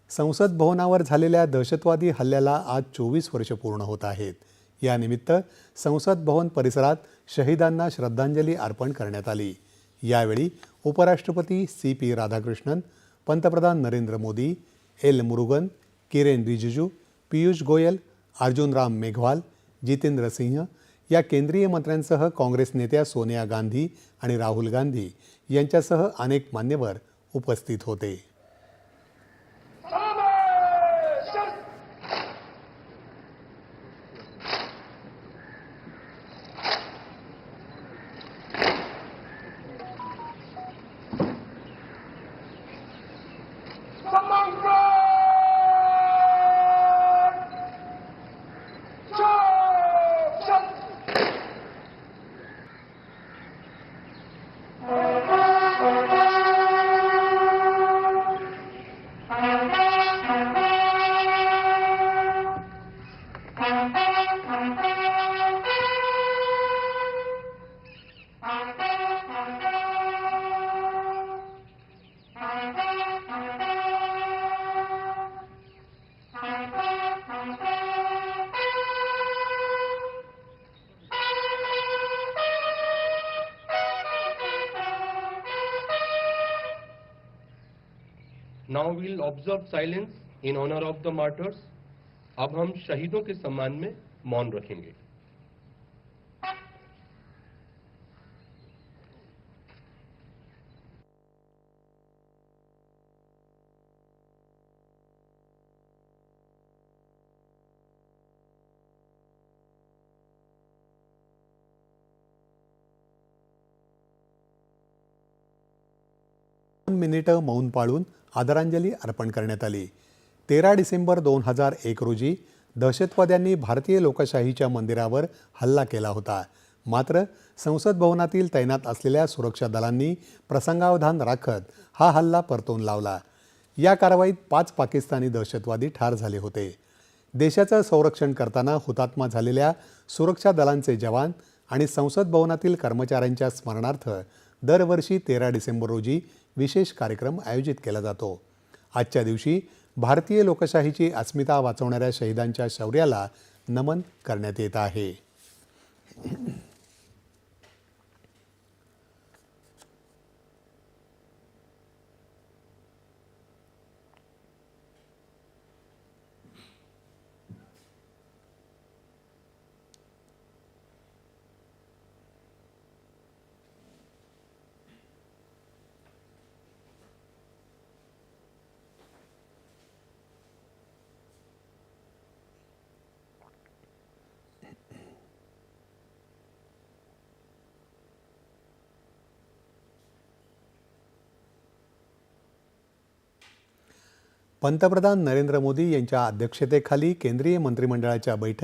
संसद भवनावर झालेल्या दहशतवादी हल्ल्याला आज 24 वर्ष पूर्ण होत आहेत। यानिमित्त संसद भवन परिसरात शहीदांना श्रद्धांजली अर्पण करण्यात आली। यावेळी उपराष्ट्रपती CP राधाकृष्णन, पंतप्रधान नरेंद्र मोदी, एल मुरुगन, किरेन रिजिजू, पीयूष गोयल, अर्जुन राम मेघवाल, जितेंद्र सिंह या केंद्रीय मंत्र्यांसह काँग्रेस नेत्या सोनिया गांधी आणि राहुल गांधी यांच्यासह अनेक मान्यवर उपस्थित होते। Now we'll observe silence in honor of the martyrs. अब हम शहीदों के सम्मान में मौन रखेंगे। मिनिटं मौन पाळून आदरांजली अर्पण करण्यात आली। 13 डिसेंबर 2001 रोजी दहशतवाद्यांनी भारतीय लोकशाहीच्या मंदिरावर हल्ला केला होता। मात्र संसद भवनातील तैनात असलेल्या सुरक्षा दलांनी प्रसंगावधान राखत हा हल्ला परतवून लावला। या कारवाईत 5 पाकिस्तानी दहशतवादी ठार झाले होते। देशाचं संरक्षण करताना हुतात्मा झालेल्या सुरक्षा दलांचे जवान आणि संसद भवनातील कर्मचाऱ्यांच्या स्मरणार्थ दरवर्षी 13 डिसेंबर रोजी विशेष कार्यक्रम आयोजित केला जातो। आजच्या दिवशी भारतीय लोकशाहीची अस्मिता वाचवणाऱ्या शहीदांच्या शौर्याला नमन करण्यात येत आहे। पंतप्रधान नरेंद्र मोदी यांच्या अध्यक्षतेखाली केंद्रीय मंत्रिमंडळाच्या बैठकीत